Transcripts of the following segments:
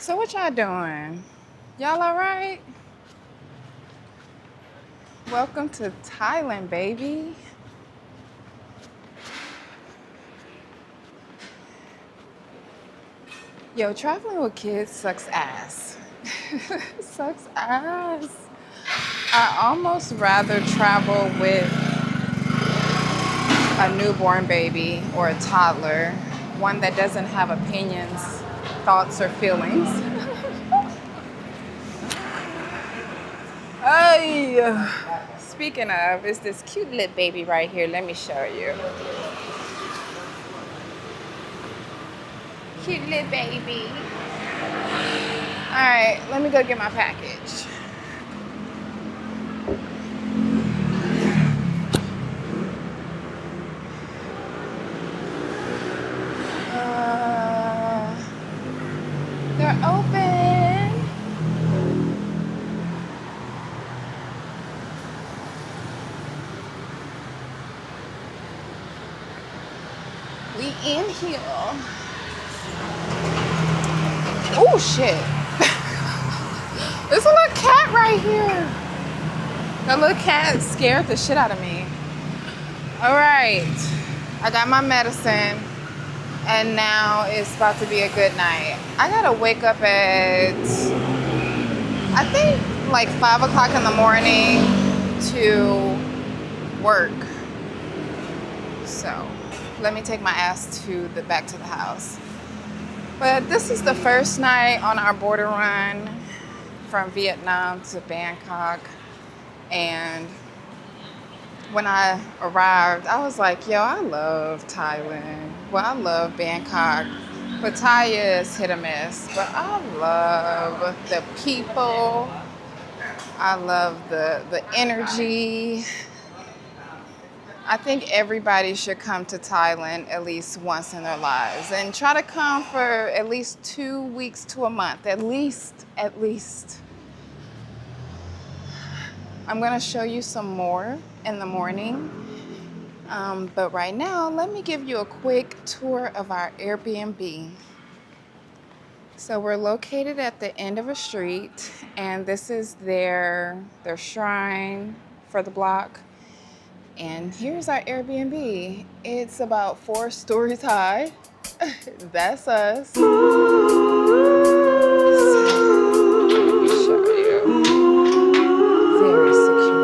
So what y'all doing? Y'all all right? Welcome to Thailand, baby. Yo, traveling with kids sucks ass. Sucks ass. I almost rather travel with a newborn baby or a toddler, one that doesn't have opinions, thoughts, or feelings. Hey, speaking of, it's this cute little baby right here. Let me show you. Cute little baby. All right, let me go get my package. Uh, they're open. We in here. Oh shit. There's a little cat right here. That little cat scared the shit out of me. All right. I got my medicine and now it's about to be a good night. I gotta wake up at, I think, like 5 o'clock in the morning to work. So let me take my ass back to the house. But this is the first night on our border run from Vietnam to Bangkok. And when I arrived, I was like, yo, I love Thailand. Well, I love Bangkok. Pattaya is hit or miss. But I love the people. I love the energy. I think everybody should come to Thailand at least once in their lives and try to come for at least 2 weeks to a month, at least. I'm gonna show you some more in the morning. But right now, let me give you a quick tour of our Airbnb. So we're located at the end of a street and this is their shrine for the block. And here's our Airbnb. It's about 4 stories high. That's us. So, let me show you. Very secure.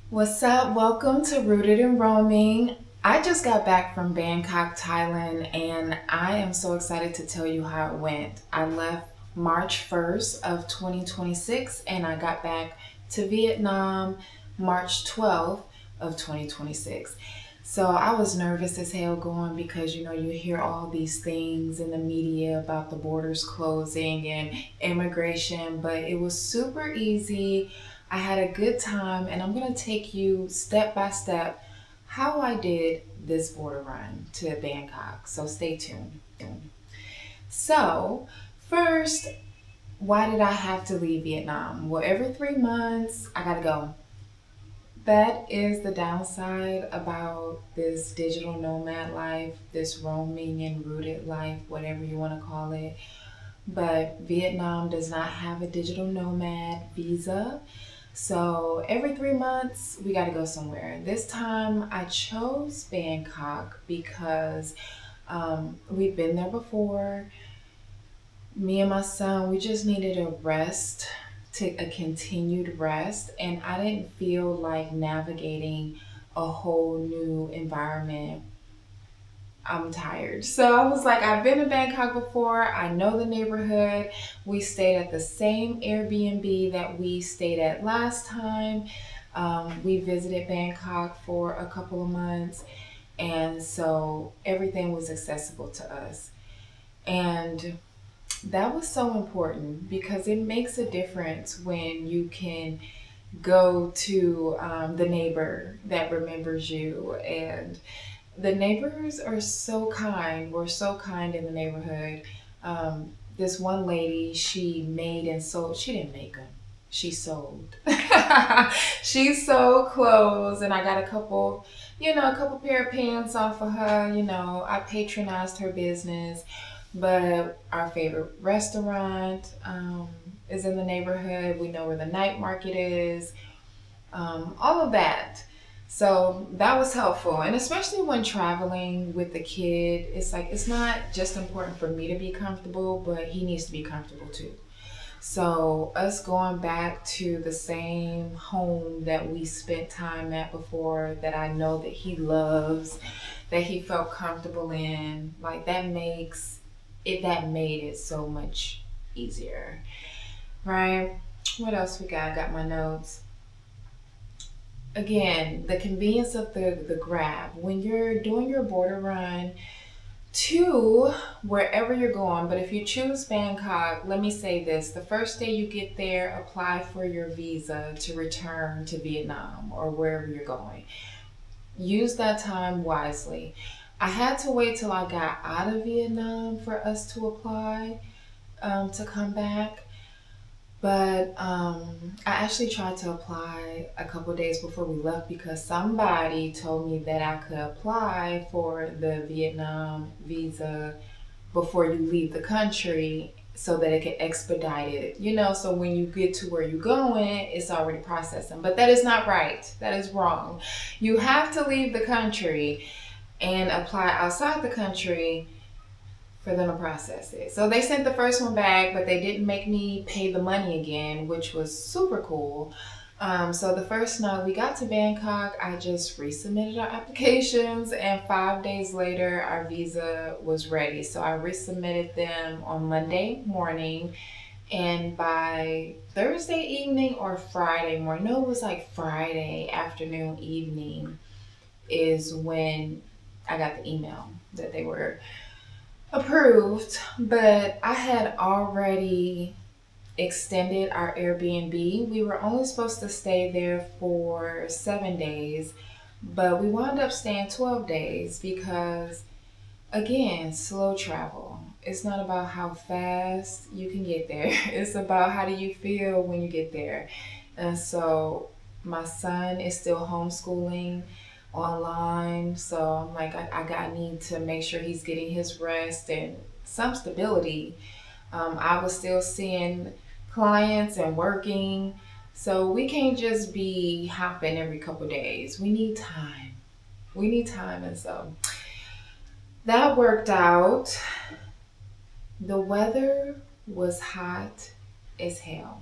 What's up? Welcome to Rooted in Roaming. I just got back from Bangkok, Thailand, and I am so excited to tell you how it went. I left March 1st of 2026 and I got back to Vietnam March 12th of 2026. So I was nervous as hell going because you hear all these things in the media about the borders closing and immigration, but it was super easy. I had a good time, and I'm going to take you step by step how I did this border run to Bangkok. So stay tuned. So, first, why did I have to leave Vietnam? Well, every 3 months, I gotta go. That is the downside about this digital nomad life, this roaming and rooted life, whatever you want to call it. But Vietnam does not have a digital nomad visa. So every 3 months, we got to go somewhere. This time, I chose Bangkok because we've been there before. Me and my son, we just needed a rest, to a continued rest, and I didn't feel like navigating a whole new environment. I'm tired. So I was like, I've been in Bangkok before. I know the neighborhood. We stayed at the same Airbnb that we stayed at last time. We visited Bangkok for a couple of months, and so everything was accessible to us. And that was so important because it makes a difference when you can go to the neighbor that remembers you. And the neighbors are so kind. We're so kind in the neighborhood. This one lady, she made and sold, she didn't make them. She sold. She sold clothes, and I got a couple pair of pants off of her. I patronized her business. But our favorite restaurant is in the neighborhood. We know where the night market is, all of that. So that was helpful. And especially when traveling with the kid, it's like it's not just important for me to be comfortable, but he needs to be comfortable too. So us going back to the same home that we spent time at before, that I know that he loves, that he felt comfortable in, like that made it so much easier, right? What else we got? I got my notes. Again, the convenience of the grab. When you're doing your border run to wherever you're going, but if you choose Bangkok, let me say this. The first day you get there, apply for your visa to return to Vietnam or wherever you're going. Use that time wisely. I had to wait till I got out of Vietnam for us to apply to come back. But I actually tried to apply a couple days before we left because somebody told me that I could apply for the Vietnam visa before you leave the country so that it could expedite it. So when you get to where you're going, it's already processing. But that is not right. That is wrong. You have to leave the country and apply outside the country for them to process it. So they sent the first one back, but they didn't make me pay the money again, which was super cool. So the first night we got to Bangkok, I just resubmitted our applications, and 5 days later, our visa was ready. So I resubmitted them on Monday morning, and by Thursday evening or Friday morning, no, it was like Friday afternoon, evening, is when I got the email that they were approved. But I had already extended our Airbnb. We were only supposed to stay there for 7 days, but we wound up staying 12 days because, again, slow travel. It's not about how fast you can get there. It's about how do you feel when you get there. And so my son is still homeschooling online. So I'm like, I need to make sure he's getting his rest and some stability. I was still seeing clients and working. So we can't just be hopping every couple days. We need time. We need time. And so that worked out. The weather was hot as hell.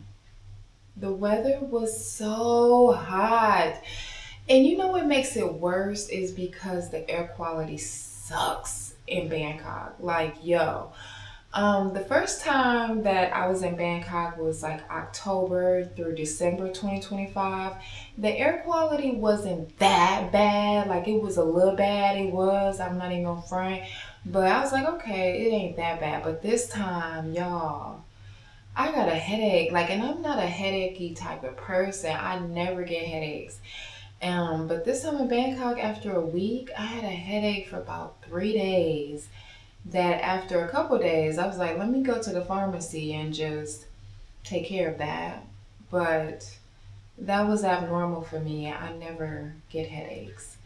The weather was so hot. And you know what makes it worse is because the air quality sucks in Bangkok. Like, yo, The first time that I was in Bangkok was like October through December 2025. The air quality wasn't that bad. Like it was a little bad. It was. I'm not even gonna front. But I was like, okay, it ain't that bad. But this time, y'all, I got a headache. Like, and I'm not a headachy type of person. I never get headaches. But this time in Bangkok, after a week, I had a headache for about 3 days. That after a couple days, I was like, let me go to the pharmacy and just take care of that. But that was abnormal for me. I never get headaches.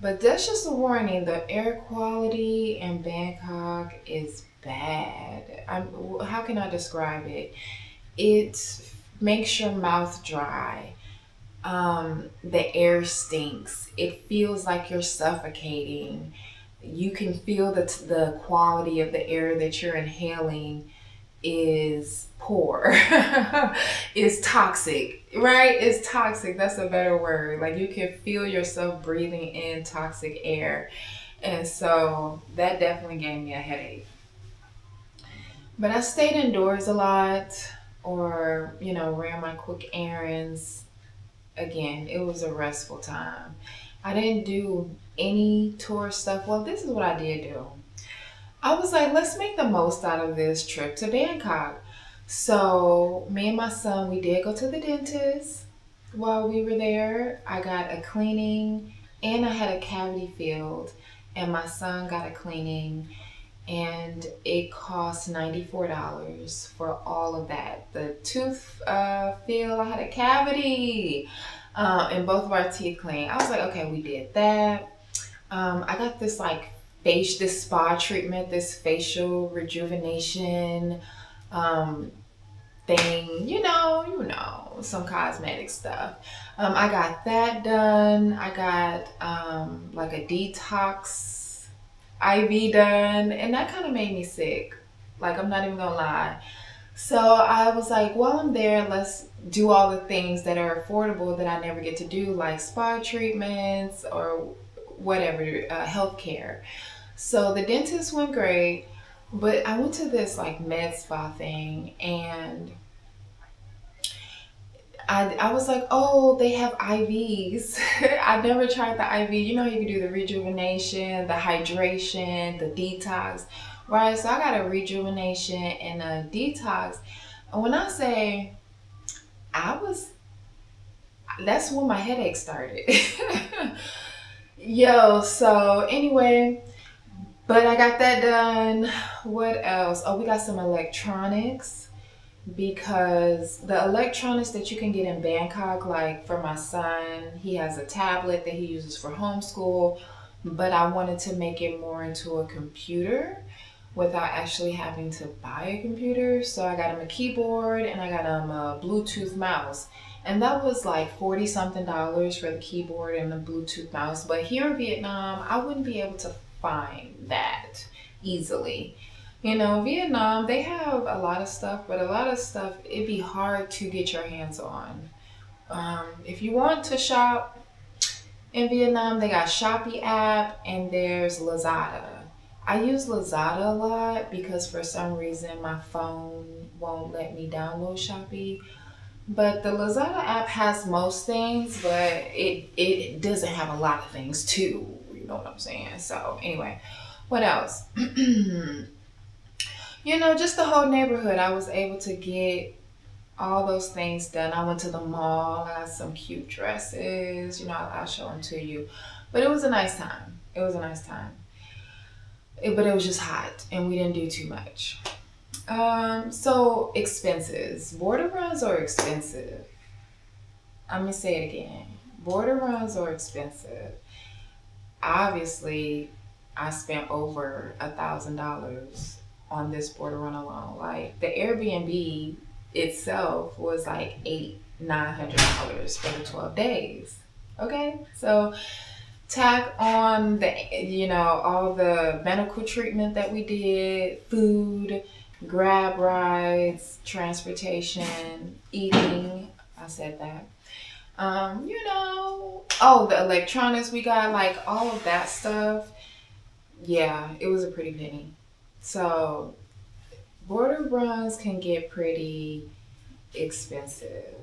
But that's just a warning. The air quality in Bangkok is bad. How can I describe it? It makes your mouth dry. The air stinks. It feels like you're suffocating. You can feel that the quality of the air that you're inhaling is poor, is toxic, right? It's toxic. That's a better word. Like you can feel yourself breathing in toxic air. And so that definitely gave me a headache. But I stayed indoors a lot or, ran my quick errands. Again, it was a restful time. I didn't do any tour stuff. Well, this is what I did do. I was like, let's make the most out of this trip to Bangkok. So, me and my son, we did go to the dentist while we were there. I got a cleaning and I had a cavity filled, and my son got a cleaning, and it cost $94 for all of that. The tooth fill, I had a cavity, and both of our teeth clean. I was like, okay, we did that. I got this like this spa treatment, this facial rejuvenation thing, some cosmetic stuff. I got that done. I got like a detox IV done, and that kind of made me sick. Like, I'm not even gonna lie. So I was like, while I'm there, let's do all the things that are affordable that I never get to do, like spa treatments or whatever, healthcare. So the dentist went great, but I went to this like med spa thing, and I was like, oh, they have IVs. I've never tried the IV. You know, you can do the rejuvenation, the hydration, the detox, right? So I got a rejuvenation and a detox. And when I say that's when my headache started. Yo, so anyway, but I got that done. What else? Oh, we got some electronics, because the electronics that you can get in Bangkok, like for my son, he has a tablet that he uses for homeschool, but I wanted to make it more into a computer without actually having to buy a computer. So I got him a keyboard and I got him a Bluetooth mouse. And that was like 40 something dollars for the keyboard and the Bluetooth mouse. But here in Vietnam, I wouldn't be able to find that easily. Vietnam, they have a lot of stuff, but a lot of stuff, it'd be hard to get your hands on. If you want to shop in Vietnam, they got Shopee app and there's Lazada. I use Lazada a lot because for some reason my phone won't let me download Shopee. But the Lazada app has most things, but it doesn't have a lot of things too. You know what I'm saying? So anyway, what else? Just the whole neighborhood. I was able to get all those things done. I went to the mall. I got some cute dresses. I'll show them to you. But it was a nice time. It was a nice time. But it was just hot, and we didn't do too much. So expenses. Border runs are expensive. I'm gonna say it again. Border runs are expensive. Obviously, I spent over $1,000 on this border run alone. Like the Airbnb itself was like $900 for the 12 days. Okay, so tack on all the medical treatment that we did, food, grab rides, transportation, eating. I said that. The electronics we got, like all of that stuff. Yeah, it was a pretty penny. So Border runs can get pretty expensive.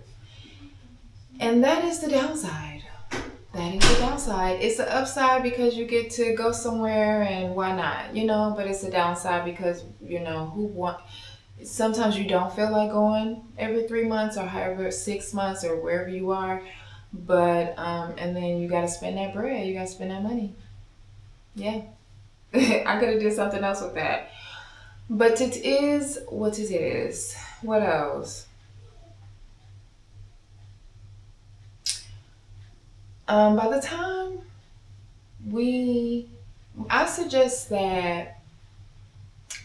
And that is the downside. That is the downside. It's the upside because you get to go somewhere and why not, but it's the downside because, sometimes you don't feel like going every 3 months or however, 6 months or wherever you are. But, and then you got to spend that bread. You got to spend that money. Yeah. I could have did something else with that. But it is what it is. What else? By the time I suggest that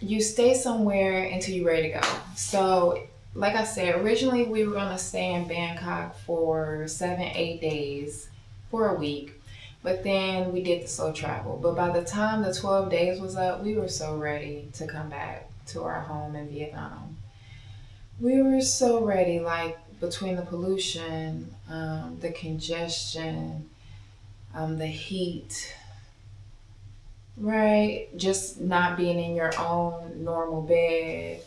you stay somewhere until you're ready to go. So, like I said, originally we were going to stay in Bangkok for 7-8 days for a week. But then we did the slow travel. But by the time the 12 days was up, we were so ready to come back to our home in Vietnam. We were so ready, like between the pollution, the congestion, the heat, right? Just not being in your own normal bed.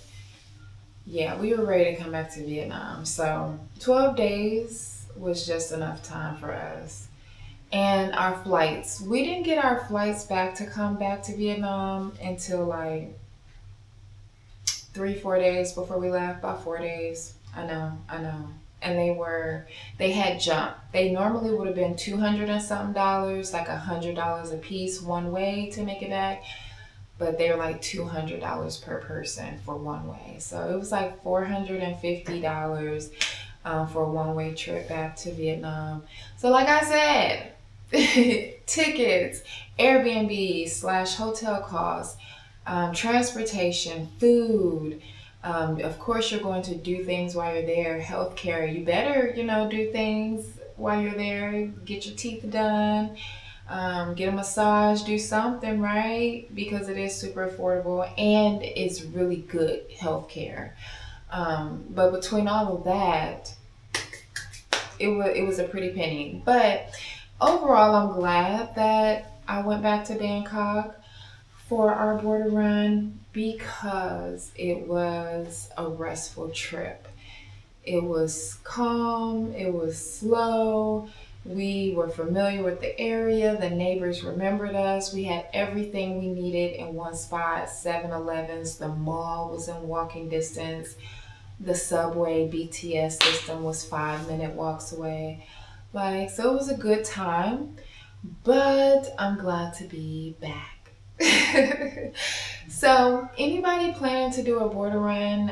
Yeah, we were ready to come back to Vietnam. So 12 days was just enough time for us. And our flights, we didn't get our flights back to come back to Vietnam until like 3-4 days before we left, about 4 days. I know. And they had jumped. They normally would have been $200 and something, like $100 a piece one way to make it back. But they were like $200 per person for one way. So it was like $450 for a one-way trip back to Vietnam. So like I said, tickets, Airbnb / hotel costs, transportation, food. Of course, you're going to do things while you're there. Healthcare, you better, do things while you're there. Get your teeth done, get a massage, do something, right? Because it is super affordable and it's really good healthcare. But between all of that, it was a pretty penny. But overall, I'm glad that I went back to Bangkok for our border run because it was a restful trip. It was calm, it was slow. We were familiar with the area. The neighbors remembered us. We had everything we needed in one spot. 7-Elevens, the mall was in walking distance. The subway BTS system was 5-minute walks away. So it was a good time, but I'm glad to be back. So anybody planning to do a border run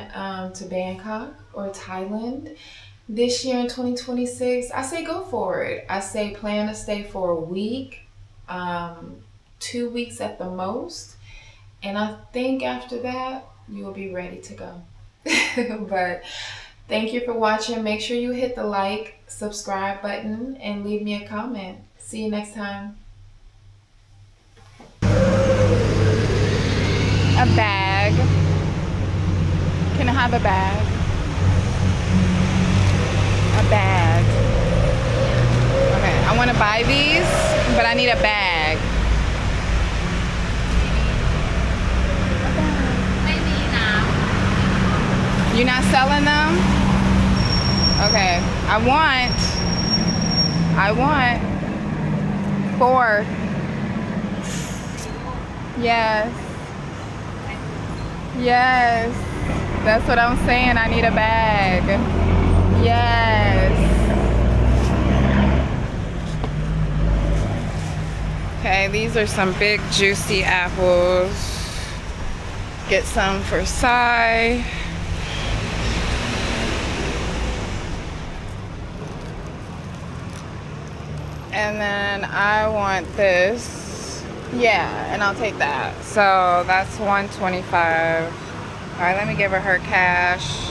to Bangkok or Thailand this year in 2026, I say go for it. I say plan to stay for a week, 2 weeks at the most. And I think after that, you will be ready to go. But thank you for watching. Make sure you hit the like, subscribe button, and leave me a comment. See you next time. A bag. Can I have a bag? A bag. Okay, I want to buy these, but I need a bag. You're not selling them? Okay, I want 4. Yes. Yes. That's what I'm saying. I need a bag. Yes. Okay, these are some big juicy apples. Get some for Sai. And then I want this. Yeah, and I'll take that. So that's $125. All right, let me give her cash.